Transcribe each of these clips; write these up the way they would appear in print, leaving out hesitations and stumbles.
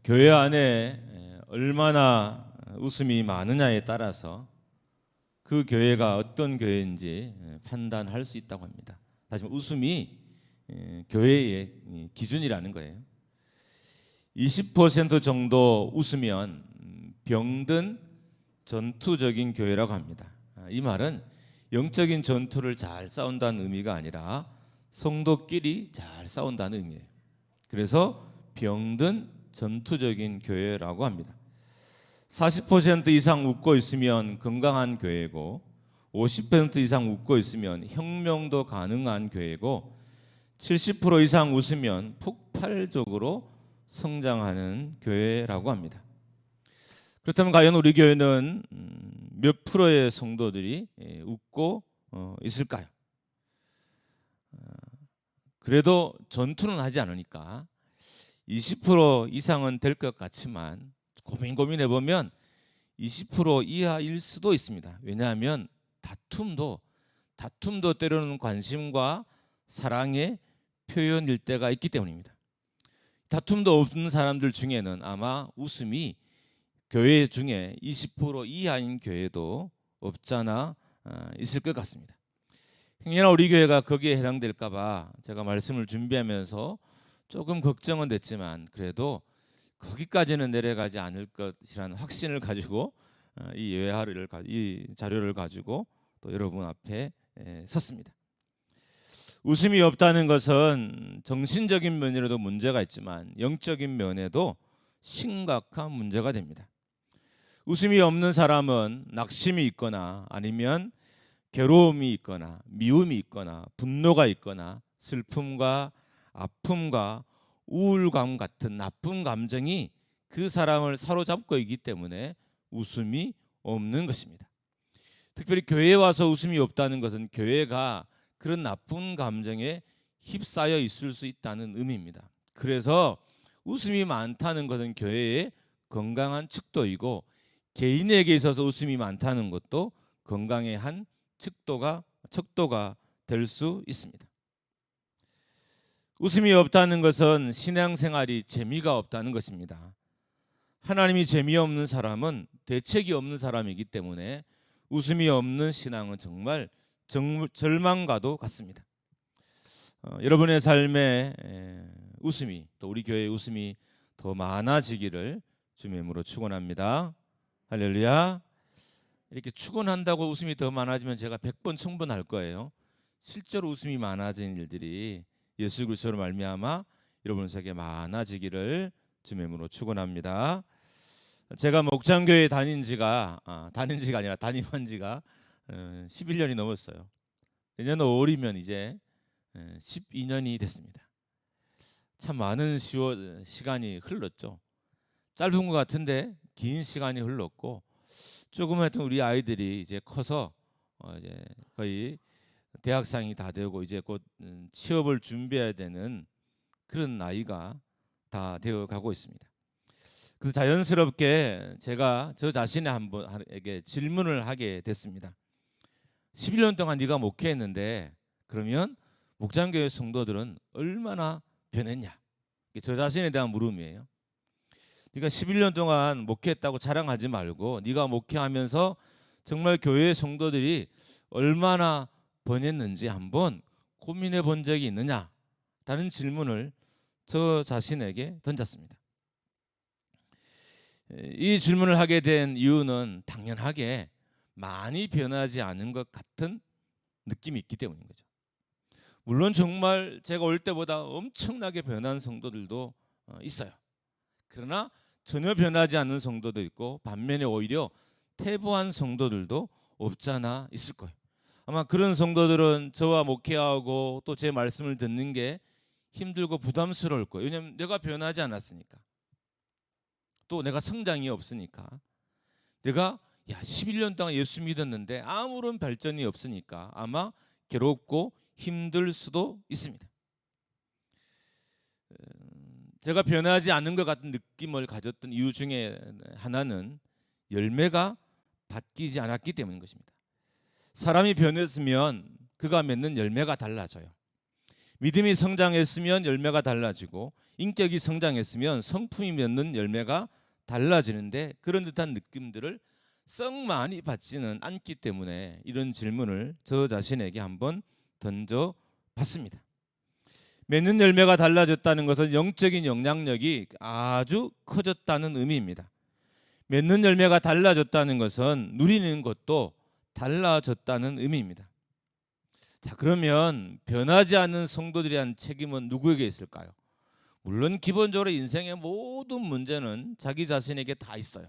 교회 안에 얼마나 웃음이 많으냐에 따라서 그 교회가 어떤 교회인지 판단할 수 있다고 합니다. 다시 말해 웃음이 교회의 기준이라는 거예요. 20% 정도 웃으면 병든 전투적인 교회라고 합니다. 이 말은 영적인 전투를 잘 싸운다는 의미가 아니라 성도끼리 잘 싸운다는 의미예요. 그래서 병든 전투적인 교회라고 합니다. 40% 이상 웃고 있으면 건강한 교회고 50% 이상 웃고 있으면 혁명도 가능한 교회고 70% 이상 웃으면 폭발적으로 성장하는 교회라고 합니다. 그렇다면 과연 우리 교회는 몇 프로의 성도들이 웃고 있을까요? 그래도 전투는 하지 않으니까 20% 이상은 될 것 같지만 고민해 보면 20% 이하일 수도 있습니다. 왜냐하면 다툼도 때로는 관심과 사랑의 표현일 때가 있기 때문입니다. 다툼도 없는 사람들 중에는 아마 웃음이 교회 중에 20% 이하인 교회도 없잖아 있을 것 같습니다. 행여나 우리 교회가 거기에 해당될까 봐 제가 말씀을 준비하면서 조금 걱정은 됐지만 그래도 거기까지는 내려가지 않을 것이라는 확신을 가지고 이 자료를 가지고 또 여러분 앞에 섰습니다. 웃음이 없다는 것은 정신적인 면으로도 문제가 있지만 영적인 면에도 심각한 문제가 됩니다. 웃음이 없는 사람은 낙심이 있거나 아니면 괴로움이 있거나 미움이 있거나 분노가 있거나 슬픔과 아픔과 우울감 같은 나쁜 감정이 그 사람을 사로잡고 있기 때문에 웃음이 없는 것입니다. 특별히 교회에 와서 웃음이 없다는 것은 교회가 그런 나쁜 감정에 휩싸여 있을 수 있다는 의미입니다. 그래서 웃음이 많다는 것은 교회의 건강한 척도이고 개인에게 있어서 웃음이 많다는 것도 건강의 한 척도가 될 수 있습니다. 웃음이 없다는 것은 신앙생활이 재미가 없다는 것입니다. 하나님이 재미없는 사람은 대책이 없는 사람이기 때문에 웃음이 없는 신앙은 정말 절망과도 같습니다. 여러분의 삶에 웃음이 또 우리 교회의 웃음이 더 많아지기를 주님의 이름으로 축원합니다. 할렐루야. 이렇게 축원한다고 웃음이 더 많아지면 제가 100번 충분할 거예요. 실제로 웃음이 많아진 일들이 예수 그리스도로 말미암아 여러분 속에 많아지기를 주님의 이름으로 축원합니다. 제가 목장교회 다닌 지가 아니라 담임한 지가 11년이 넘었어요. 내년 5월이면 이제 12년이 됐습니다. 참 많은 시간이 흘렀죠. 짧은 것 같은데 긴 시간이 흘렀고 조금 하여튼 우리 아이들이 이제 커서 이제 거의 대학생이 다 되고 이제 곧 취업을 준비해야 되는 그런 나이가 다 되어 가고 있습니다. 그래서 자연스럽게 제가 저 자신의 한 분에게 질문을 하게 됐습니다. 11년 동안 네가 목회했는데 그러면 목장교회 성도들은 얼마나 변했냐? 저 자신에 대한 물음이에요. 네가 11년 동안 목회했다고 자랑하지 말고 네가 목회하면서 정말 교회 성도들이 얼마나 변했는지 한번 고민해 본 적이 있느냐라는 질문을 저 자신에게 던졌습니다. 이 질문을 하게 된 이유는 당연하게 많이 변하지 않은 것 같은 느낌이 있기 때문인 거죠. 물론 정말 제가 올 때보다 엄청나게 변한 성도들도 있어요. 그러나 전혀 변하지 않는 성도도 있고 반면에 오히려 퇴보한 성도들도 없지 않아 있을 거예요. 아마 그런 성도들은 저와 목회하고 또 제 말씀을 듣는 게 힘들고 부담스러울 거예요. 왜냐하면 내가 변하지 않았으니까. 또 내가 성장이 없으니까. 내가 11년 동안 예수 믿었는데 아무런 발전이 없으니까 아마 괴롭고 힘들 수도 있습니다. 제가 변하지 않는 것 같은 느낌을 가졌던 이유 중에 하나는 열매가 바뀌지 않았기 때문인 것입니다. 사람이 변했으면 그가 맺는 열매가 달라져요. 믿음이 성장했으면 열매가 달라지고 인격이 성장했으면 성품이 맺는 열매가 달라지는데 그런 듯한 느낌들을 썩 많이 받지는 않기 때문에 이런 질문을 저 자신에게 한번 던져 봤습니다. 맺는 열매가 달라졌다는 것은 영적인 영향력이 아주 커졌다는 의미입니다. 맺는 열매가 달라졌다는 것은 누리는 것도 달라졌다는 의미입니다. 자, 그러면 변하지 않는 성도들에 대한 책임은 누구에게 있을까요? 물론 기본적으로 인생의 모든 문제는 자기 자신에게 다 있어요.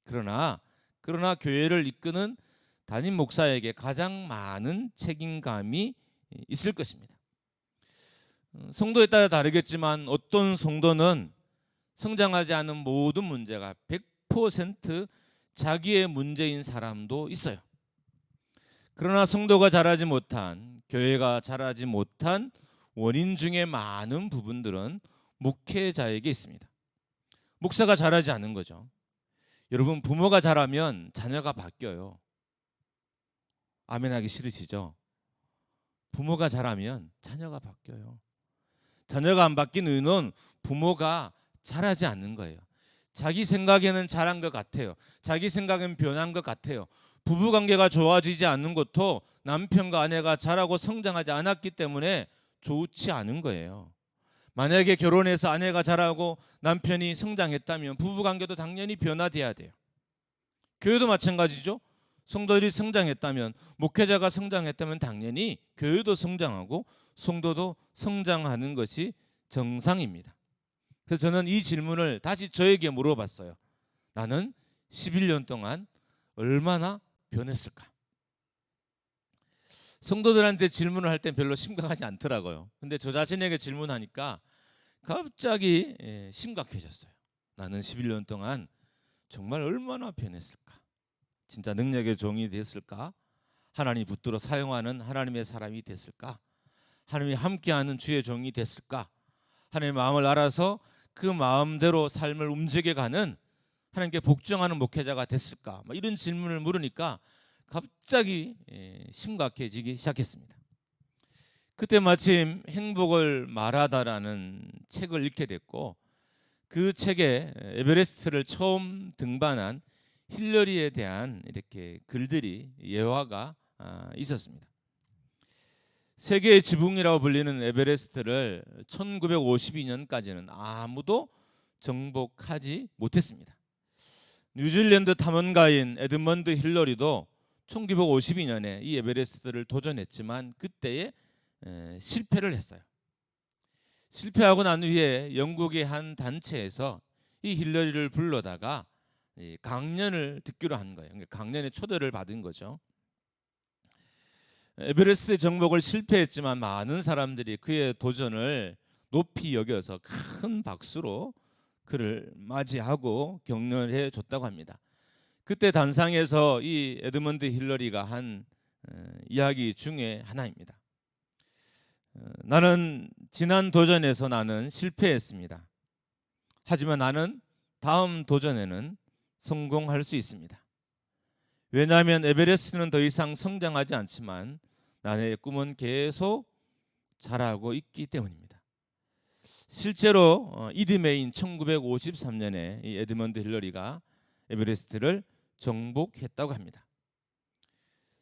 그러나 교회를 이끄는 담임 목사에게 가장 많은 책임감이 있을 것입니다. 성도에 따라 다르겠지만 어떤 성도는 성장하지 않은 모든 문제가 100% 자기의 문제인 사람도 있어요. 그러나 성도가 자라지 못한, 교회가 자라지 못한 원인 중에 많은 부분들은 목회자에게 있습니다. 목사가 자라지 않는 거죠. 여러분, 부모가 자라면 자녀가 바뀌어요. 아멘하기 싫으시죠? 부모가 자라면 자녀가 바뀌어요. 자녀가 안 바뀐 이유는 부모가 자라지 않는 거예요. 자기 생각에는 자란 것 같아요. 자기 생각엔 변한 것 같아요. 부부관계가 좋아지지 않는 것도 남편과 아내가 자라고 성장하지 않았기 때문에 좋지 않은 거예요. 만약에 결혼해서 아내가 자라고 남편이 성장했다면 부부관계도 당연히 변화돼야 돼요. 교회도 마찬가지죠. 성도들이 성장했다면, 목회자가 성장했다면 당연히 교회도 성장하고 성도도 성장하는 것이 정상입니다. 그래서 저는 이 질문을 다시 저에게 물어봤어요. 나는 11년 동안 얼마나 변했을까? 성도들한테 질문을 할 땐 별로 심각하지 않더라고요. 근데 저 자신에게 질문하니까 갑자기 심각해졌어요. 나는 11년 동안 정말 얼마나 변했을까? 진짜 능력의 종이 됐을까? 하나님이 붙들어 사용하는 하나님의 사람이 됐을까? 하나님이 함께하는 주의 종이 됐을까? 하나님의 마음을 알아서 그 마음대로 삶을 움직여가는 하나님께 복종하는 목회자가 됐을까? 이런 질문을 물으니까 갑자기 심각해지기 시작했습니다. 그때 마침 행복을 말하다라는 책을 읽게 됐고 그 책에 에베레스트를 처음 등반한 힐러리에 대한 이렇게 글들이 예화가 있었습니다. 세계의 지붕이라고 불리는 에베레스트를 1952년까지는 아무도 정복하지 못했습니다. 뉴질랜드 탐험가인 에드먼드 힐러리도 1952년에 이 에베레스트를 도전했지만 그때에 실패를 했어요. 실패하고 난 후에 영국의 한 단체에서 이 힐러리를 불러다가 강연을 듣기로 한 거예요. 강연에 초대를 받은 거죠. 에베레스트 정복을 실패했지만 많은 사람들이 그의 도전을 높이 여겨서 큰 박수로 그를 맞이하고 격려해 줬다고 합니다. 그때 단상에서 이 에드먼드 힐러리가 한 이야기 중에 하나입니다. 나는 지난 도전에서 나는 실패했습니다. 하지만 나는 다음 도전에는 성공할 수 있습니다. 왜냐하면 에베레스트는 더 이상 성장하지 않지만 나의 꿈은 계속 자라고 있기 때문입니다. 실제로 이듬해인 1953년에 이 에드먼드 힐러리가 에베레스트를 정복했다고 합니다.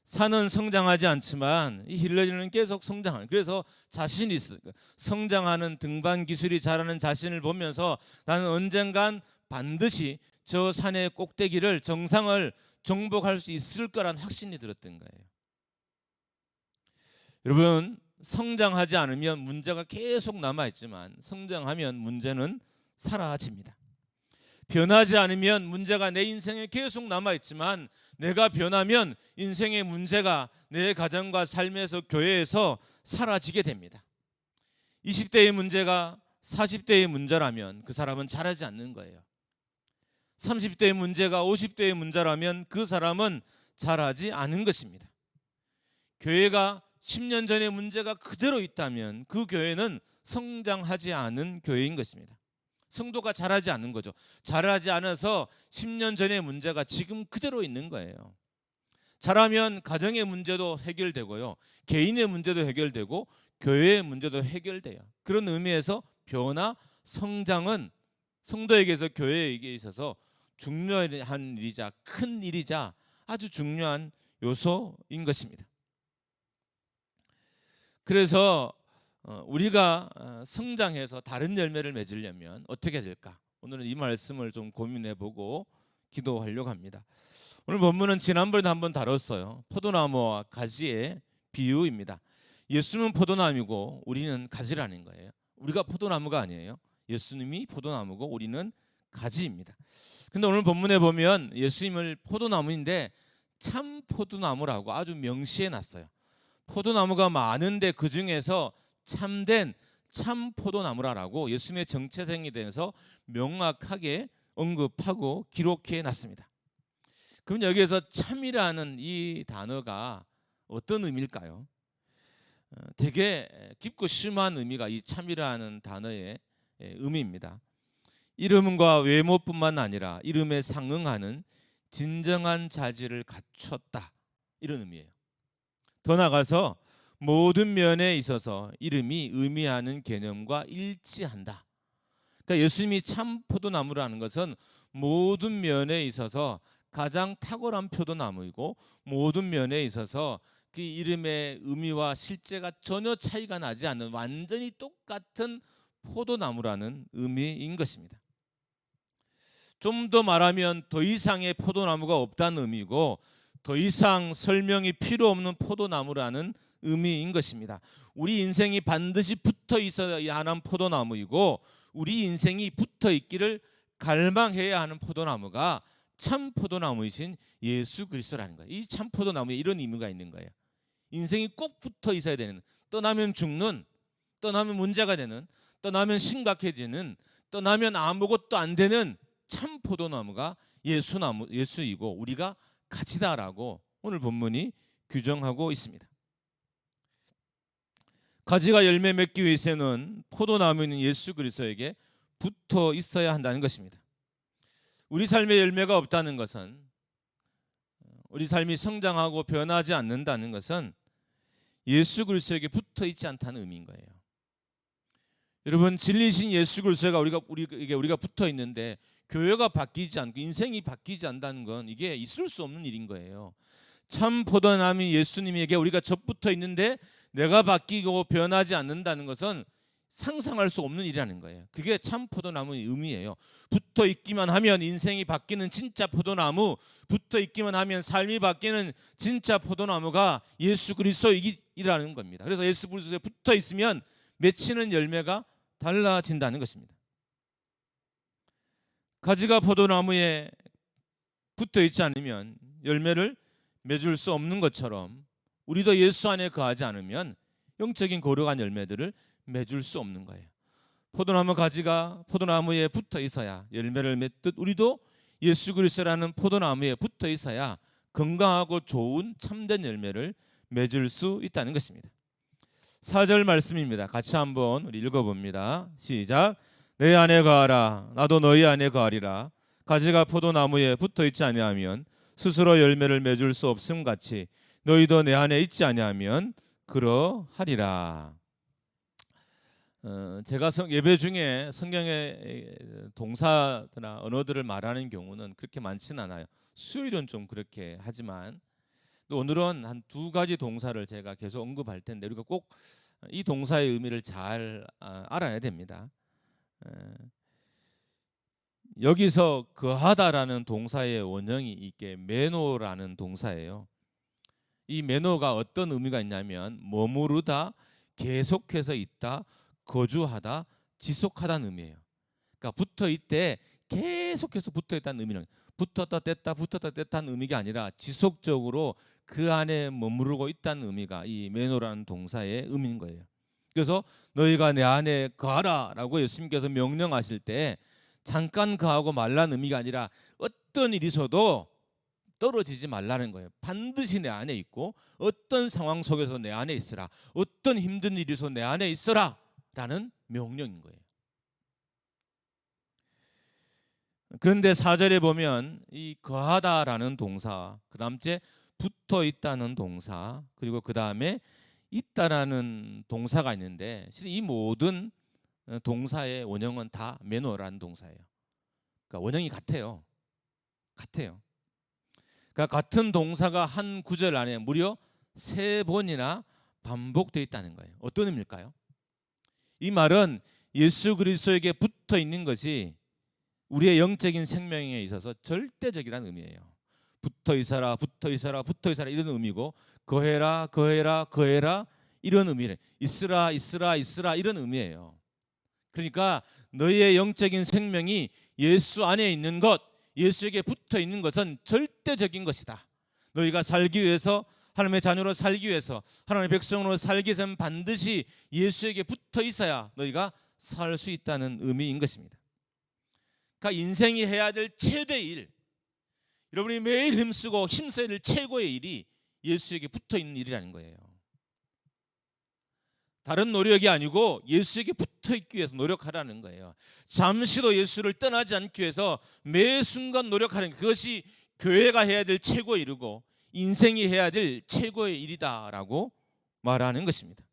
산은 성장하지 않지만 이 힐러리는 계속 성장하는, 그래서 자신이 있어요. 성장하는 등반 기술이 자라는 자신을 보면서 나는 언젠간 반드시 저 산의 꼭대기를, 정상을 정복할 수 있을 거란 확신이 들었던 거예요. 여러분, 성장하지 않으면 문제가 계속 남아있지만 성장하면 문제는 사라집니다. 변하지 않으면 문제가 내 인생에 계속 남아있지만 내가 변하면 인생의 문제가 내 가정과 삶에서, 교회에서 사라지게 됩니다. 20대의 문제가 40대의 문제라면 그 사람은 자라지 않는 거예요. 30대의 문제가 50대의 문제라면 그 사람은 자라지 않은 것입니다. 교회가 10년 전의 문제가 그대로 있다면 그 교회는 성장하지 않은 교회인 것입니다. 성도가 자라지 않는 거죠. 자라지 않아서 10년 전의 문제가 지금 그대로 있는 거예요. 자라면 가정의 문제도 해결되고요, 개인의 문제도 해결되고 교회의 문제도 해결돼요. 그런 의미에서 변화, 성장은 성도에게서 교회에게 있어서 중요한 일이자 큰 일이자 아주 중요한 요소인 것입니다. 그래서 우리가 성장해서 다른 열매를 맺으려면 어떻게 될까? 오늘은 이 말씀을 좀 고민해보고 기도하려고 합니다. 오늘 본문은 지난번에도 한번 다뤘어요. 포도나무와 가지의 비유입니다. 예수님은 포도나무이고 우리는 가지라는 거예요. 우리가 포도나무가 아니에요. 예수님이 포도나무고 우리는 가지입니다. 근데 오늘 본문에 보면 예수님을 포도나무인데 참 포도나무라고 아주 명시해 놨어요. 포도나무가 많은데 그 중에서 참된 참 포도나무라고 예수님의 정체성에 대해서 명확하게 언급하고 기록해 놨습니다. 그럼 여기에서 참이라는 이 단어가 어떤 의미일까요? 되게 깊고 심한 의미가 이 참이라는 단어의 의미입니다. 이름과 외모뿐만 아니라 이름에 상응하는 진정한 자질을 갖췄다, 이런 의미예요. 더 나아가서 모든 면에 있어서 이름이 의미하는 개념과 일치한다. 그러니까 예수님이 참 포도나무라는 것은 모든 면에 있어서 가장 탁월한 포도나무이고 모든 면에 있어서 그 이름의 의미와 실제가 전혀 차이가 나지 않는 완전히 똑같은 포도나무라는 의미인 것입니다. 좀 더 말하면 더 이상의 포도나무가 없다는 의미고 더 이상 설명이 필요 없는 포도나무라는 의미인 것입니다. 우리 인생이 반드시 붙어 있어야 하는 포도나무이고 우리 인생이 붙어 있기를 갈망해야 하는 포도나무가 참 포도나무이신 예수 그리스도라는 거예요. 이 참 포도나무에 이런 의미가 있는 거예요. 인생이 꼭 붙어 있어야 되는, 떠나면 죽는, 떠나면 문제가 되는, 떠나면 심각해지는, 떠나면 아무것도 안 되는 참 포도나무가 예수이고 우리가 가지다라고 오늘 본문이 규정하고 있습니다. 가지가 열매 맺기 위해서는 포도나무인 예수 그리스도에게 붙어 있어야 한다는 것입니다. 우리 삶에 열매가 없다는 것은, 우리 삶이 성장하고 변하지 않는다는 것은 예수 그리스도에게 붙어 있지 않다는 의미인 거예요. 여러분, 진리신 예수 그리스도가 우리가 붙어 있는데 교회가 바뀌지 않고 인생이 바뀌지 않는다는 건 이게 있을 수 없는 일인 거예요. 참 포도나무인 예수님에게 우리가 접붙어 있는데 내가 바뀌고 변하지 않는다는 것은 상상할 수 없는 일이라는 거예요. 그게 참 포도나무의 의미예요. 붙어 있기만 하면 인생이 바뀌는 진짜 포도나무, 붙어 있기만 하면 삶이 바뀌는 진짜 포도나무가 예수 그리스도이라는 겁니다. 그래서 예수 그리스도에 붙어 있으면 맺히는 열매가 달라진다는 것입니다. 가지가 포도나무에 붙어 있지 않으면 열매를 맺을 수 없는 것처럼 우리도 예수 안에 거하지 않으면 영적인 거룩한 열매들을 맺을 수 없는 거예요. 포도나무 가지가 포도나무에 붙어 있어야 열매를 맺듯 우리도 예수 그리스도라는 포도나무에 붙어 있어야 건강하고 좋은 참된 열매를 맺을 수 있다는 것입니다. 4절 말씀입니다. 같이 한번 우리 읽어봅니다. 시작. 내 안에 거하라 나도 너희 안에 거하리라. 가지가 포도나무에 붙어 있지 아니하면 스스로 열매를 맺을 수 없음 같이 너희도 내 안에 있지 아니하면 그러하리라. 제가 예배 중에 성경의 동사나 언어들을 말하는 경우는 그렇게 많지는 않아요. 수요일은 좀 그렇게 하지만 또 오늘은 한 두 가지 동사를 제가 계속 언급할 텐데 우리가 꼭 이 동사의 의미를 잘 알아야 됩니다. 여기서 거하다라는 동사의 원형이 이게 메노라는 동사예요. 이 메노가 어떤 의미가 있냐면 머무르다, 계속해서 있다, 거주하다, 지속하다는 의미예요. 그러니까 붙어 있대 계속해서 붙어 있다는 의미는 붙었다 뗐다는 의미가 아니라 지속적으로 그 안에 머무르고 있다는 의미가 이 메노라는 동사의 의미인 거예요. 그래서 너희가 내 안에 거하라라고 예수님께서 명령하실 때 잠깐 거하고 말라는 의미가 아니라 어떤 일이 있어도 떨어지지 말라는 거예요. 반드시 내 안에 있고 어떤 상황 속에서 내 안에 있으라, 어떤 힘든 일이 있어도 내 안에 있어라 라는 명령인 거예요. 그런데 4절에 보면 이 거하다라는 동사, 그 다음째 붙어 있다는 동사, 그리고 그 다음에 있다라는 동사가 있는데 실은 이 모든 동사의 원형은 다 매너라는 동사예요. 그러니까 원형이 같아요. 그러니까 같은 동사가 한 구절 안에 무려 3번이나 반복되어 있다는 거예요. 어떤 의미일까요? 이 말은 예수 그리스도에게 붙어 있는 것이 우리의 영적인 생명에 있어서 절대적이라는 의미예요. 붙어 있어라, 붙어 있어라, 붙어 있어라 이런 의미고, 거해라, 거해라, 거해라 이런 의미래. 있으라, 있으라, 있으라 이런 의미예요. 그러니까 너희의 영적인 생명이 예수 안에 있는 것, 예수에게 붙어 있는 것은 절대적인 것이다. 너희가 살기 위해서, 하나님의 자녀로 살기 위해서, 하나님의 백성으로 살기 위해서는 반드시 예수에게 붙어 있어야 너희가 살 수 있다는 의미인 것입니다. 그러니까 인생이 해야 될 최대의 일, 여러분이 매일 힘쓰고 힘써야 될 최고의 일이 예수에게 붙어 있는 일이라는 거예요. 다른 노력이 아니고 예수에게 붙어 있기 위해서 노력하라는 거예요. 잠시도 예수를 떠나지 않기 위해서 매 순간 노력하는, 그것이 교회가 해야 될 최고의 일이고 인생이 해야 될 최고의 일이다라고 말하는 것입니다.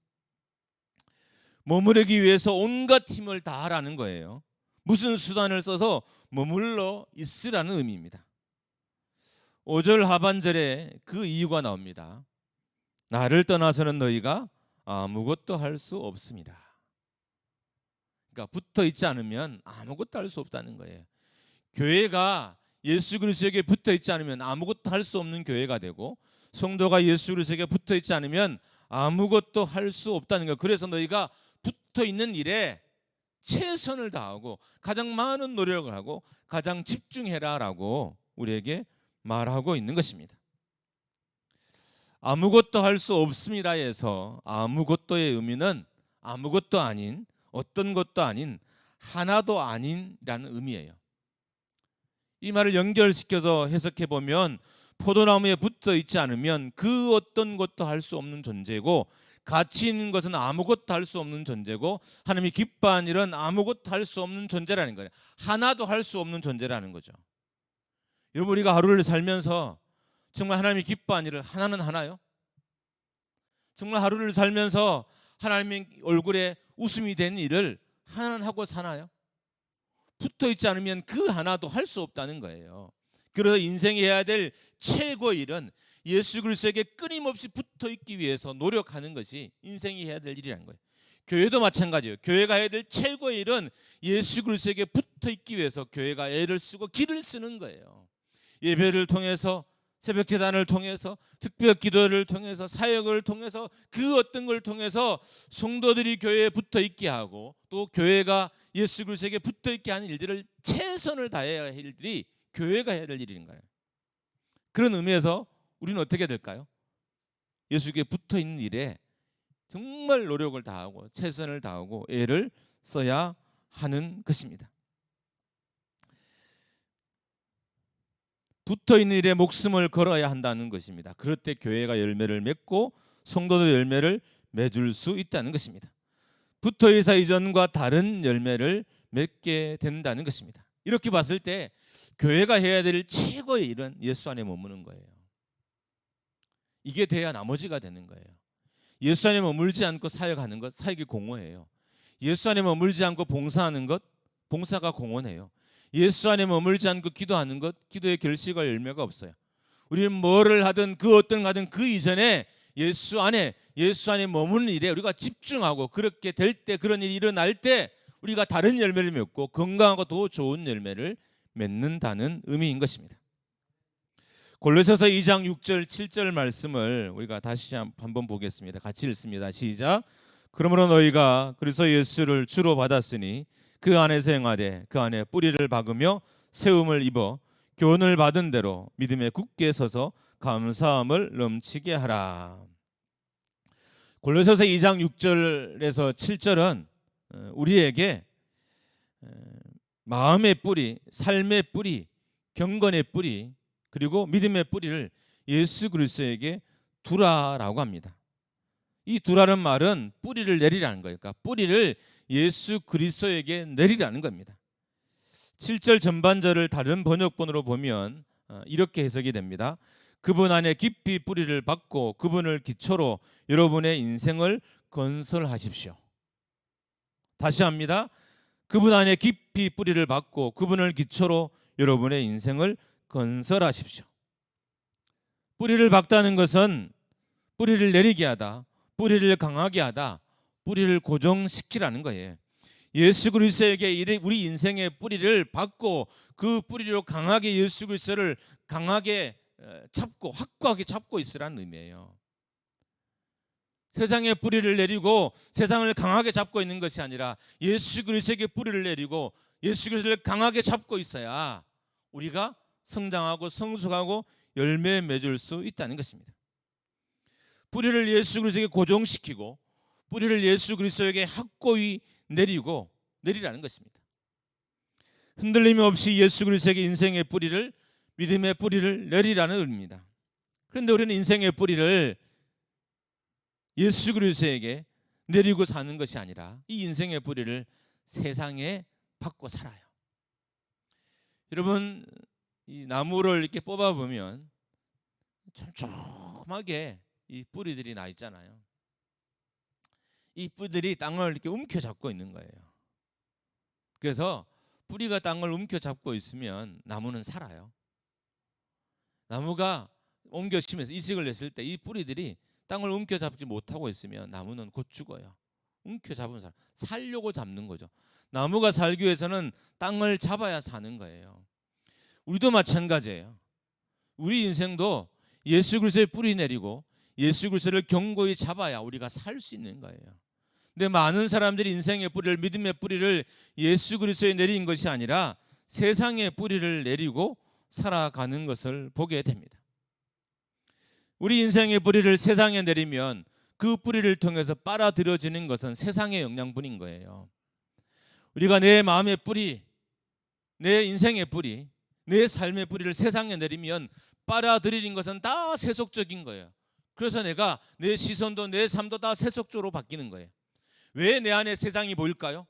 머무르기 위해서 온갖 힘을 다하라는 거예요. 무슨 수단을 써서 머물러 있으라는 의미입니다. 5절 하반절에 그 이유가 나옵니다. 나를 떠나서는 너희가 아무것도 할 수 없습니다. 그러니까 붙어 있지 않으면 아무것도 할 수 없다는 거예요. 교회가 예수 그리스도에게 붙어 있지 않으면 아무것도 할 수 없는 교회가 되고, 성도가 예수 그리스도에게 붙어 있지 않으면 아무것도 할 수 없다는 거예요. 그래서 너희가 붙어 있는 일에 최선을 다하고 가장 많은 노력을 하고 가장 집중해라라고 우리에게 말하고 있는 것입니다. 아무것도 할 수 없습니다에서 아무것도의 의미는 아무것도 아닌, 어떤 것도 아닌, 하나도 아닌이라는 의미예요. 이 말을 연결시켜서 해석해 보면, 포도나무에 붙어 있지 않으면 그 어떤 것도 할 수 없는 존재고, 가치 있는 것은 아무것도 할 수 없는 존재고, 하나님이 기뻐하는 일은 아무것도 할 수 없는 존재라는 거예요. 하나도 할 수 없는 존재라는 거죠. 여러분, 우리가 하루를 살면서 정말 하나님이 기뻐하는 일을 하나는 하나요? 정말 하루를 살면서 하나님의 얼굴에 웃음이 되는 일을 하나는 하고 사나요? 붙어 있지 않으면 그 하나도 할 수 없다는 거예요. 그래서 인생이 해야 될 최고의 일은 예수 그리스도에게 끊임없이 붙어 있기 위해서 노력하는 것이 인생이 해야 될 일이라는 거예요. 교회도 마찬가지예요. 교회가 해야 될 최고의 일은 예수 그리스도에게 붙어 있기 위해서 교회가 애를 쓰고 기를 쓰는 거예요. 예배를 통해서, 새벽 제단을 통해서, 특별 기도를 통해서, 사역을 통해서, 그 어떤 걸 통해서 성도들이 교회에 붙어 있게 하고, 또 교회가 예수 그리스도에게 붙어 있게 하는 일들을 최선을 다해야 할 일들이 교회가 해야 될 일인 거예요. 그런 의미에서 우리는 어떻게 될까요? 예수에게 붙어 있는 일에 정말 노력을 다하고 최선을 다하고 애를 써야 하는 것입니다. 붙어 있는 일에 목숨을 걸어야 한다는 것입니다. 그럴 때 교회가 열매를 맺고 성도도 열매를 맺을 수 있다는 것입니다. 붙어 있어 이전과 다른 열매를 맺게 된다는 것입니다. 이렇게 봤을 때 교회가 해야 될 최고의 일은 예수 안에 머무는 거예요. 이게 돼야 나머지가 되는 거예요. 예수 안에 머물지 않고 사역하는 것, 사역이 공허해요. 예수 안에 머물지 않고 봉사하는 것, 봉사가 공허해요. 예수 안에 머물지 않고 기도하는 것, 기도의 결실과 열매가 없어요. 우리는 뭐를 하든 그 어떤 하든 그 이전에 예수 안에 머무는 일에 우리가 집중하고, 그렇게 될 때, 그런 일이 일어날 때 우리가 다른 열매를 맺고 건강하고 더 좋은 열매를 맺는다는 의미인 것입니다. 골로새서 2장 6절 7절 말씀을 우리가 다시 한번 보겠습니다. 같이 읽습니다. 시작. 그러므로 너희가 그리스도 예수를 주로 받았으니 그 안에서 행하되 그 안에 뿌리를 박으며 세움을 입어 교훈을 받은 대로 믿음에 굳게 서서 감사함을 넘치게 하라. 골로새서 2장 6절에서 7절은 우리에게 마음의 뿌리, 삶의 뿌리, 경건의 뿌리, 그리고 믿음의 뿌리를 예수 그리스도에게 두라라고 합니다. 이 두라는 말은 뿌리를 내리라는 거예요. 그러니까 뿌리를 예수 그리스도에게 내리라는 겁니다. 7절 전반절을 다른 번역본으로 보면 이렇게 해석이 됩니다. 그분 안에 깊이 뿌리를 박고 그분을 기초로 여러분의 인생을 건설하십시오. 다시 합니다. 그분 안에 깊이 뿌리를 박고 그분을 기초로 여러분의 인생을 건설하십시오. 뿌리를 박다는 것은 뿌리를 내리게 하다, 뿌리를 강하게 하다, 뿌리를 고정시키라는 거예요. 예수 그리스도에게 우리 인생의 뿌리를 박고 그 뿌리로 강하게 예수 그리스도를 강하게 잡고 확고하게 잡고 있으라는 의미예요. 세상에 뿌리를 내리고 세상을 강하게 잡고 있는 것이 아니라 예수 그리스도에게 뿌리를 내리고 예수 그리스도를 강하게 잡고 있어야 우리가 성장하고 성숙하고 열매 맺을 수 있다는 것입니다. 뿌리를 예수 그리스도에게 고정시키고 뿌리를 예수 그리스도에게 확고히 내리라는 것입니다. 흔들림 없이 예수 그리스도에게 인생의 뿌리를, 믿음의 뿌리를 내리라는 의미입니다. 그런데 우리는 인생의 뿌리를 예수 그리스도에게 내리고 사는 것이 아니라 이 인생의 뿌리를 세상에 박고 살아요. 여러분, 이 나무를 이렇게 뽑아 보면 촘촘하게 이 뿌리들이 나 있잖아요. 이 뿌리들이 땅을 이렇게 움켜잡고 있는 거예요. 그래서 뿌리가 땅을 움켜잡고 있으면 나무는 살아요. 나무가 옮겨 심어서 이식을 냈을 때 이 뿌리들이 땅을 움켜잡지 못하고 있으면 나무는 곧 죽어요. 움켜잡은 사람, 살려고 잡는 거죠. 나무가 살기 위해서는 땅을 잡아야 사는 거예요. 우리도 마찬가지예요. 우리 인생도 예수 그리스도의 뿌리 내리고 예수 그리스도를 견고히 잡아야 우리가 살 수 있는 거예요. 근데 많은 사람들이 인생의 뿌리를, 믿음의 뿌리를 예수 그리스도에 내린 것이 아니라 세상의 뿌리를 내리고 살아가는 것을 보게 됩니다. 우리 인생의 뿌리를 세상에 내리면 그 뿌리를 통해서 빨아들여지는 것은 세상의 영양분인 거예요. 우리가 내 마음의 뿌리, 내 인생의 뿌리, 내 삶의 뿌리를 세상에 내리면 빨아들이는 것은 다 세속적인 거예요. 그래서 내 시선도 내 삶도 다 세속적으로 바뀌는 거예요. 왜 내 안에 세상이 보일까요?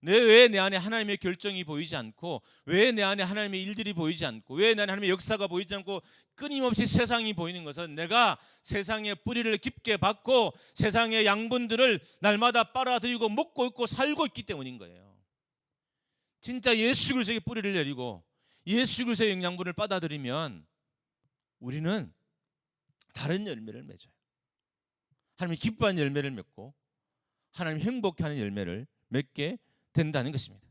왜 내 안에 하나님의 결정이 보이지 않고, 왜 내 안에 하나님의 일들이 보이지 않고, 왜 내 안에 하나님의 역사가 보이지 않고 끊임없이 세상이 보이는 것은 내가 세상의 뿌리를 깊게 박고 세상의 양분들을 날마다 빨아들이고 먹고 있고 살고 있기 때문인 거예요. 진짜 예수 그리스도의 뿌리를 내리고 예수 그리스도의 영양분을 받아들이면 우리는 다른 열매를 맺어요. 하나님이 기뻐하는 열매를 맺고 하나님 행복해하는 열매를 맺게 된다는 것입니다.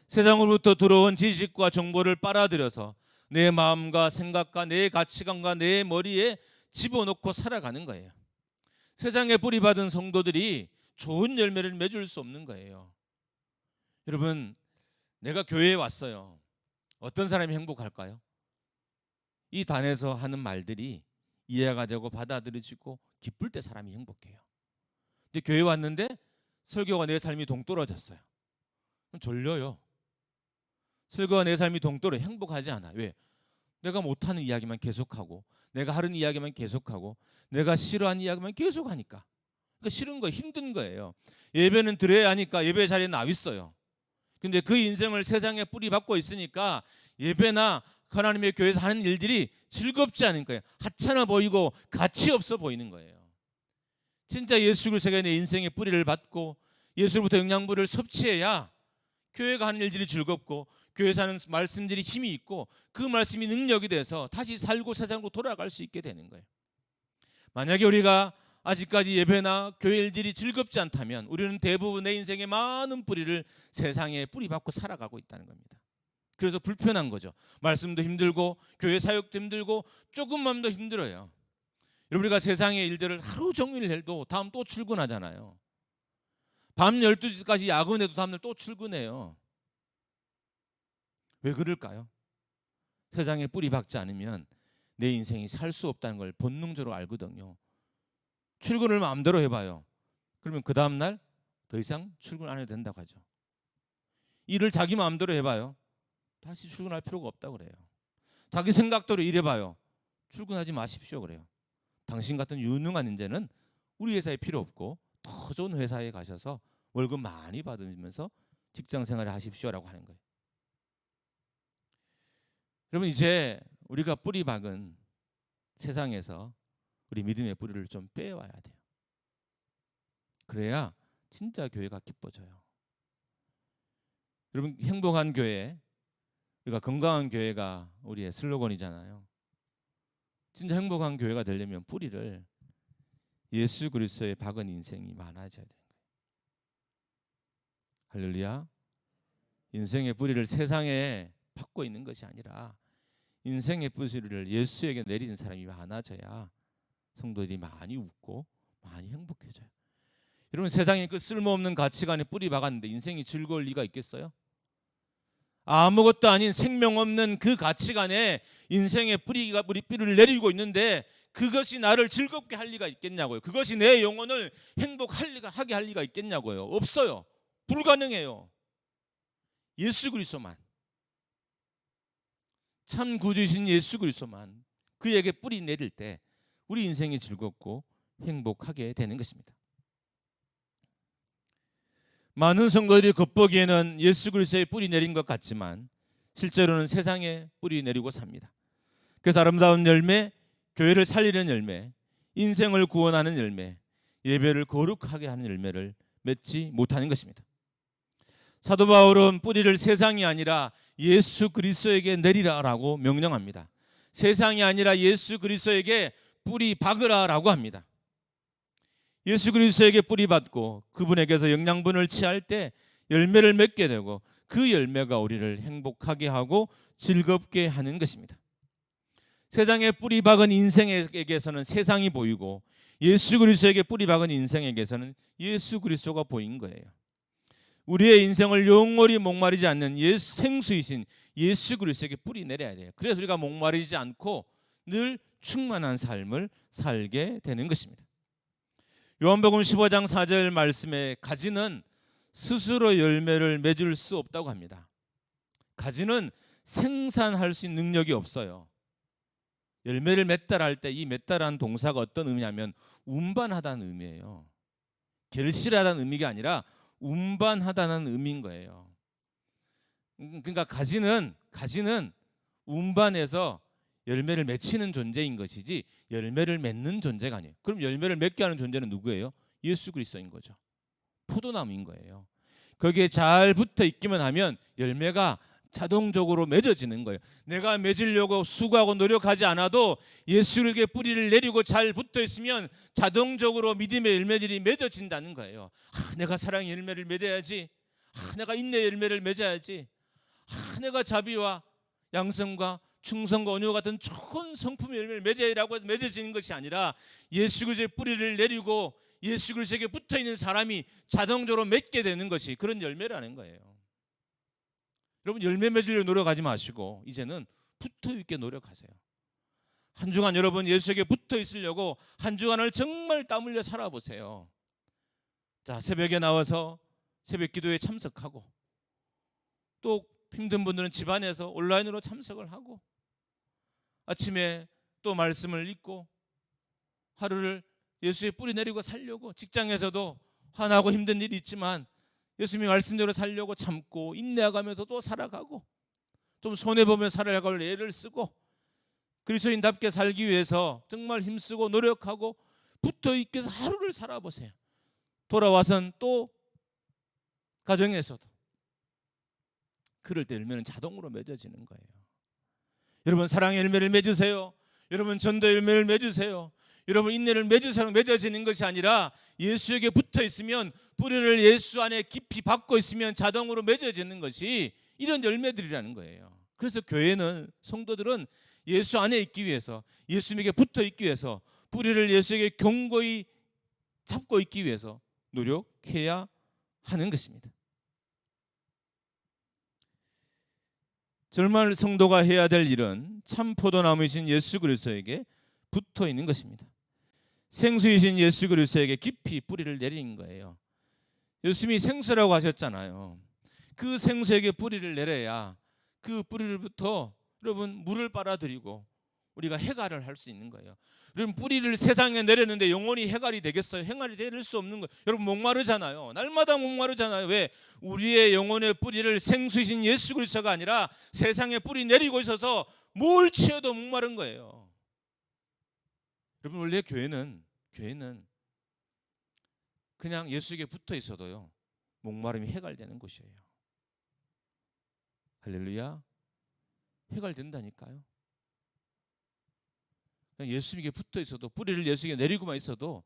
세상으로부터 들어온 지식과 정보를 빨아들여서 내 마음과 생각과 내 가치관과 내 머리에 집어넣고 살아가는 거예요. 세상에 뿌리받은 성도들이 좋은 열매를 맺을 수 없는 거예요. 여러분, 내가 교회에 왔어요. 어떤 사람이 행복할까요? 이 단에서 하는 말들이 이해가 되고 받아들여지고 기쁠 때 사람이 행복해요. 근데 교회 왔는데 설교가 내 삶이 동떨어졌어요. 그럼 졸려요. 설교가 내 삶이 동떨어져 행복하지 않아. 왜? 내가 못하는 이야기만 계속하고 내가 하는 이야기만 계속하고 내가 싫어하는 이야기만 계속하니까. 그러니까 싫은 거 힘든 거예요. 예배는 드려야 하니까 예배 자리에 나와 있어요. 근데 그 인생을 세상에 뿌리 박고 있으니까 예배나 하나님의 교회에서 하는 일들이 즐겁지 않은 거예요. 하찮아 보이고 가치 없어 보이는 거예요. 진짜 예수 그리스도가 내 인생의 뿌리를 받고 예수로부터 영양분을 섭취해야 교회가 하는 일들이 즐겁고 교회에서 하는 말씀들이 힘이 있고 그 말씀이 능력이 돼서 다시 살고 세상으로 돌아갈 수 있게 되는 거예요. 만약에 우리가 아직까지 예배나 교회 일들이 즐겁지 않다면 우리는 대부분 내 인생의 많은 뿌리를 세상에 뿌리박고 살아가고 있다는 겁니다. 그래서 불편한 거죠. 말씀도 힘들고 교회 사역도 힘들고 조금만 더 힘들어요. 여러분, 우리가 세상의 일들을 하루 종일 해도 다음 또 출근하잖아요. 밤 12시까지 야근해도 다음날 또 출근해요. 왜 그럴까요? 세상에 뿌리 박지 않으면 내 인생이 살 수 없다는 걸 본능적으로 알거든요. 출근을 마음대로 해봐요. 그러면 그 다음날 더 이상 출근 안 해도 된다고 하죠. 일을 자기 마음대로 해봐요. 다시 출근할 필요가 없다고 그래요. 자기 생각대로 일해봐요. 출근하지 마십시오 그래요. 당신 같은 유능한 인재는 우리 회사에 필요 없고 더 좋은 회사에 가셔서 월급 많이 받으면서 직장 생활을 하십시오라고 하는 거예요. 여러분, 이제 우리가 뿌리 박은 세상에서 우리 믿음의 뿌리를 좀 빼와야 돼요. 그래야 진짜 교회가 기뻐져요. 여러분, 행복한 교회, 우리가 건강한 교회가 우리의 슬로건이잖아요. 진짜 행복한 교회가 되려면 뿌리를 예수 그리스도에 박은 인생이 많아져야 되는 거예요. 할렐루야. 인생의 뿌리를 세상에 박고 있는 것이 아니라 인생의 뿌리를 예수에게 내리는 사람이 많아져야 성도들이 많이 웃고 많이 행복해져요. 여러분, 세상에 그 쓸모없는 가치관에 뿌리 박았는데 인생이 즐거울 리가 있겠어요? 아무것도 아닌 생명 없는 그 가치관에 인생의 뿌리를 내리고 있는데 그것이 나를 즐겁게 할 리가 있겠냐고요. 그것이 내 영혼을 행복하게 할 리가 있겠냐고요. 없어요. 불가능해요. 예수 그리스도만, 참 구주이신 예수 그리스도만 그에게 뿌리 내릴 때 우리 인생이 즐겁고 행복하게 되는 것입니다. 많은 성도들이 겉보기에는 예수 그리스도의 뿌리 내린 것 같지만 실제로는 세상에 뿌리 내리고 삽니다. 그래서 아름다운 열매, 교회를 살리는 열매, 인생을 구원하는 열매, 예배를 거룩하게 하는 열매를 맺지 못하는 것입니다. 사도 바울은 뿌리를 세상이 아니라 예수 그리스도에게 내리라라고 명령합니다. 세상이 아니라 예수 그리스도에게 뿌리 박으라라고 합니다. 예수 그리스도에게 뿌리 받고 그분에게서 영양분을 취할 때 열매를 맺게 되고 그 열매가 우리를 행복하게 하고 즐겁게 하는 것입니다. 세상에 뿌리 박은 인생에게서는 세상이 보이고 예수 그리스도에게 뿌리 박은 인생에게서는 예수 그리스도가 보인 거예요. 우리의 인생을 영원히 목마르지 않는 생수이신 예수 그리스도에게 뿌리 내려야 돼요. 그래서 우리가 목마르지 않고 늘 충만한 삶을 살게 되는 것입니다. 요한복음 15장 4절 말씀에 가지는 스스로 열매를 맺을 수 없다고 합니다. 가지는 생산할 수 있는 능력이 없어요. 열매를 맺다라 할 때 이 맺다라는 동사가 어떤 의미냐면 운반하다는 의미예요. 결실하다는 의미가 아니라 운반하다는 의미인 거예요. 그러니까 가지는 운반해서 열매를 맺히는 존재인 것이지 열매를 맺는 존재가 아니에요. 그럼 열매를 맺게 하는 존재는 누구예요? 예수 그리스도인 거죠. 포도나무인 거예요. 거기에 잘 붙어 있기만 하면 열매가 자동적으로 맺어지는 거예요. 내가 맺으려고 수고하고 노력하지 않아도 예수에게 뿌리를 내리고 잘 붙어 있으면 자동적으로 믿음의 열매들이 맺어진다는 거예요. 내가 사랑의 열매를 맺어야지. 내가 인내의 열매를 맺어야지. 내가 자비와 양성과 충성과 온유 같은 좋은 성품의 열매를 맺으라고 해서 맺어지는 것이 아니라 예수 그리스도의 뿌리를 내리고 예수 그리스도에게 붙어있는 사람이 자동적으로 맺게 되는 것이 그런 열매라는 거예요. 여러분, 열매 맺으려고 노력하지 마시고 이제는 붙어있게 노력하세요. 한 주간 여러분 예수에게 붙어있으려고 한 주간을 정말 땀 흘려 살아보세요. 자, 새벽에 나와서 새벽 기도에 참석하고 또 힘든 분들은 집안에서 온라인으로 참석을 하고 아침에 또 말씀을 읽고 하루를 예수의 뿌리 내리고 살려고 직장에서도 화나고 힘든 일이 있지만 예수님의 말씀대로 살려고 참고 인내하면서 또 살아가고 좀 손해보며 살아갈 애를 쓰고 그리스도인답게 살기 위해서 정말 힘쓰고 노력하고 붙어있게 해서 하루를 살아보세요. 돌아와선 또 가정에서도 그럴 때 열매는 자동으로 맺어지는 거예요. 여러분, 사랑의 열매를 맺으세요. 여러분, 전도의 열매를 맺으세요. 여러분, 인내를 맺으세요. 맺어지는 것이 아니라 예수에게 붙어 있으면 뿌리를 예수 안에 깊이 박고 있으면 자동으로 맺어지는 것이 이런 열매들이라는 거예요. 그래서 교회는 성도들은 예수 안에 있기 위해서 예수님에게 붙어 있기 위해서 뿌리를 예수에게 견고히 잡고 있기 위해서 노력해야 하는 것입니다. 정말 성도가 해야 될 일은 참 포도나무이신 예수 그리스도에게 붙어 있는 것입니다. 생수이신 예수 그리스도에게 깊이 뿌리를 내리는 거예요. 예수님이 생수라고 하셨잖아요. 그 생수에게 뿌리를 내려야 그 뿌리로부터 여러분 물을 빨아들이고 우리가 해갈을 할 수 있는 거예요. 여러분, 뿌리를 세상에 내렸는데 영원히 해갈이 되겠어요? 해갈이 될 수 없는 거예요. 여러분, 목마르잖아요. 날마다 목마르잖아요. 왜? 우리의 영혼의 뿌리를 생수이신 예수 그리스도가 아니라 세상에 뿌리 내리고 있어서 뭘 취해도 목마른 거예요. 여러분 원래 교회는 그냥 예수에게 붙어 있어도요 목마름이 해갈되는 곳이에요. 할렐루야. 해갈된다니까요. 그냥 예수에게 붙어 있어도, 뿌리를 예수에게 내리고만 있어도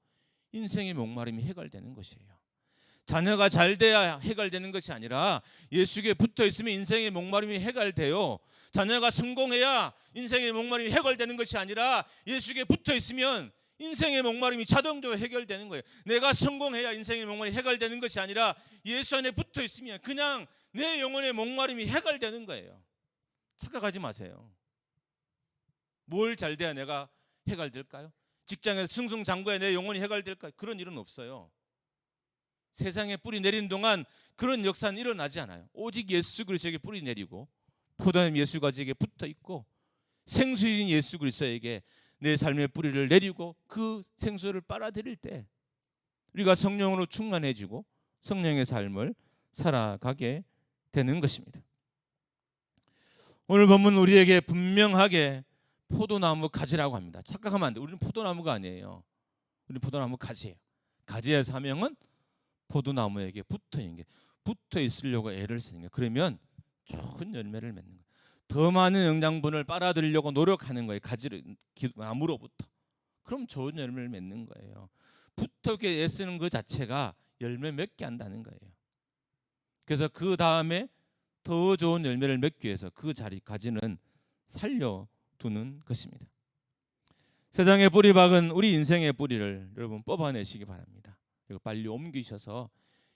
인생의 목마름이 해갈되는 것이에요. 자녀가 잘 돼야 해갈되는 것이 아니라 예수에게 붙어 있으면 인생의 목마름이 해갈돼요. 자녀가 성공해야 인생의 목마름이 해결되는 것이 아니라 예수에게 붙어 있으면 인생의 목마름이 자동적으로 해결되는 거예요. 내가 성공해야 인생의 목마름이 해결되는 것이 아니라 예수 안에 붙어 있으면 그냥 내 영혼의 목마름이 해결되는 거예요. 착각하지 마세요. 뭘 잘 돼야 내가 해결될까요? 직장에서 승승장구해 내 영혼이 해결될까요? 그런 일은 없어요. 세상에 뿌리 내린 동안 그런 역사는 일어나지 않아요. 오직 예수 그리스도에게 뿌리 내리고 포도나무 예수 가지에게 붙어 있고 생수인 예수 그리스도에게 내 삶의 뿌리를 내리고 그 생수를 빨아들일 때 우리가 성령으로 충만해지고 성령의 삶을 살아가게 되는 것입니다. 오늘 본문 우리에게 분명하게 포도나무 가지라고 합니다. 착각하면 안 돼요. 우리는 포도나무가 아니에요. 우리는 포도나무 가지예요. 가지의 사명은 포도나무에게 붙어 있는 게, 붙어 있으려고 애를 쓰는 게, 그러면 좋은 열매를 맺는 거예요. 더 많은 영양분을 빨아들이려고 노력하는 거예요. 가지를, 나무로부터. 그럼 좋은 열매를 맺는 거예요. 붙어게 애쓰는 그 자체가 열매 맺게 한다는 거예요. 그래서 그 다음에 더 좋은 열매를 맺기 위해서 그 자리 가지는 살려두는 것입니다. 세상의 뿌리 박은 우리 인생의 뿌리를 여러분 뽑아내시기 바랍니다. 그리고 빨리 옮기셔서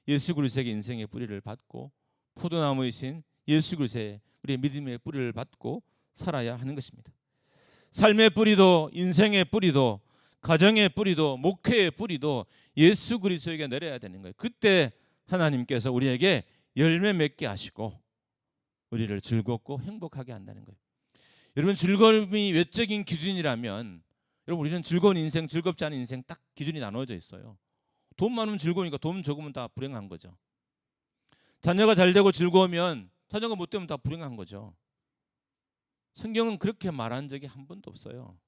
예수 그리스도에게 인생의 뿌리를 받고 포도나무이신 예수 그리스도의 우리의 믿음의 뿌리를 받고 살아야 하는 것입니다. 삶의 뿌리도 인생의 뿌리도 가정의 뿌리도 목회의 뿌리도 예수 그리스도에게 내려야 되는 거예요. 그때 하나님께서 우리에게 열매 맺게 하시고 우리를 즐겁고 행복하게 한다는 거예요. 여러분 즐거움이 외적인 기준이라면 여러분 우리는 즐거운 인생 즐겁지 않은 인생 딱 기준이 나눠져 있어요. 돈 많으면 즐거우니까 돈 적으면 다 불행한 거죠. 자녀가 잘 되고 즐거우면 자녀가 못 되면 다 불행한 거죠. 성경은 그렇게 말한 적이 한 번도 없어요.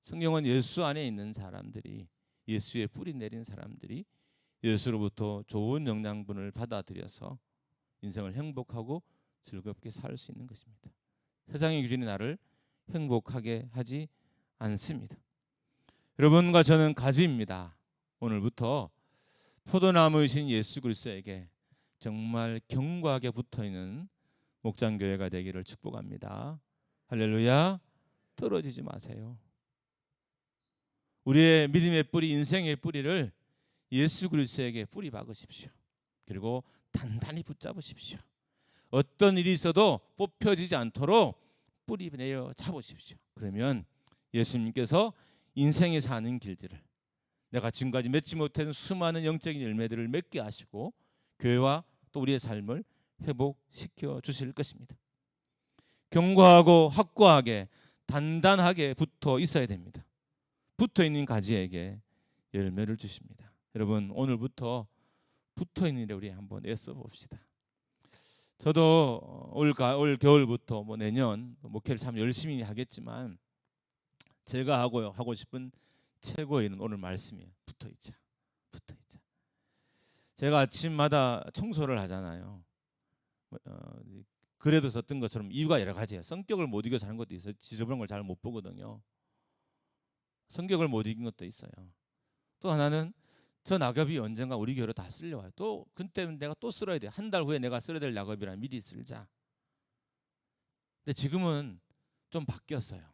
성경은 예수 안에 있는 사람들이, 예수의 뿌리 내린 사람들이 예수로부터 좋은 영양분을 받아들여서 인생을 행복하고 즐겁게 살 수 있는 것입니다. 세상의 기준이 나를 행복하게 하지 않습니다. 여러분과 저는 가지입니다. 오늘부터 포도나무이신 예수 그리스도에게 정말 견고하게 붙어있는 목장교회가 되기를 축복합니다. 할렐루야. 떨어지지 마세요. 우리의 믿음의 뿌리, 인생의 뿌리를 예수 그리스도에게 뿌리 박으십시오. 그리고 단단히 붙잡으십시오. 어떤 일이 있어도 뽑혀지지 않도록 뿌리 내어 잡으십시오. 그러면 예수님께서 인생에 사는 길들을, 내가 지금까지 맺지 못한 수많은 영적인 열매들을 맺게 하시고 교회와 또 우리의 삶을 회복시켜 주실 것입니다. 견고하고 확고하게 단단하게 붙어 있어야 됩니다. 붙어 있는 가지에게 열매를 주십니다. 여러분 오늘부터 붙어 있는 일에 우리 한번 애써 봅시다. 저도 올 겨울부터 내년 목회를 참 열심히 하겠지만 제가 하고 싶은 최고의 일은 오늘 말씀이에요. 붙어 있자. 붙어 있자. 제가 아침마다 청소를 하잖아요. 그래도 썼던 것처럼 이유가 여러 가지예요. 성격을 못 이겨서 하는 것도 있어요. 지저분한 걸 잘 못 보거든요. 성격을 못 이긴 것도 있어요. 또 하나는 저 낙엽이 언젠가 우리 교회로 다 쓸려와요. 또 그때는 내가 또 쓸어야 돼요. 한 달 후에 내가 쓸어야 될 낙엽이라 미리 쓸자. 근데 지금은 좀 바뀌었어요.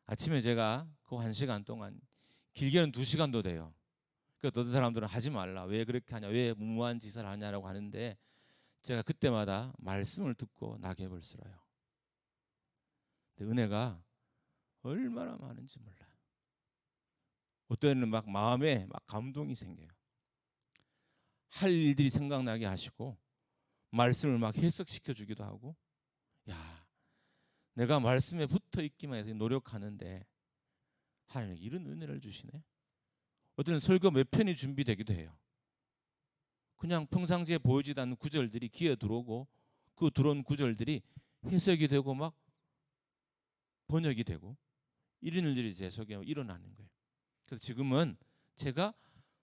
아침에 제가 그 1시간 동안, 길게는 2시간도 돼요. 그러니까 어떤 사람들은 하지 말라, 왜 그렇게 하냐, 왜 무모한 짓을 하냐라고 하는데 제가 그때마다 말씀을 듣고 낙엽을 쓸어요. 근데 은혜가 얼마나 많은지 몰라요. 어떤 때는 막 마음에 막 감동이 생겨요. 할 일들이 생각나게 하시고 말씀을 막 해석시켜 주기도 하고, 야, 내가 말씀에 붙어 있기만 해서 노력하는데 하나님 이런 은혜를 주시네. 어떤 때는 설교 몇 편이 준비되기도 해요. 그냥 평상시에 보이지도 않는 구절들이 귀에 들어오고 그 들어온 구절들이 해석이 되고 막 번역이 되고 이런 일들이 제 속에 일어나는 거예요. 그래서 지금은 제가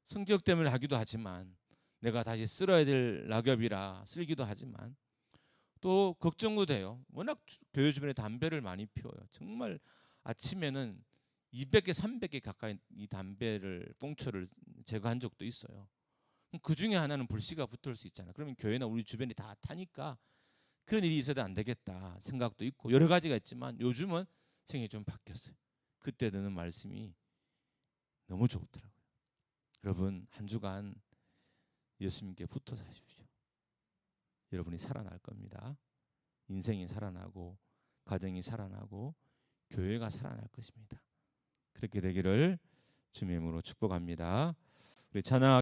성격 때문에 하기도 하지만 내가 다시 쓸어야 될 낙엽이라 쓸기도 하지만 또 걱정도 돼요. 워낙 교회 주변에 담배를 많이 피워요. 정말 아침에는 200개, 300개 가까이 이 담배를 꽁초를 제거한 적도 있어요. 그 중에 하나는 불씨가 붙을 수 있잖아. 그러면 교회나 우리 주변이 다 타니까 그런 일이 있어도 안 되겠다 생각도 있고 여러 가지가 있지만 요즘은 생각이 좀 바뀌었어요. 그때 듣는 말씀이 너무 좋더라고요. 여러분 한 주간 예수님께 붙어 사십시오. 여러분이 살아날 겁니다. 인생이 살아나고 가정이 살아나고 교회가 살아날 것입니다. 그렇게 되기를 주님의 이름으로 축복합니다. 우리 찬양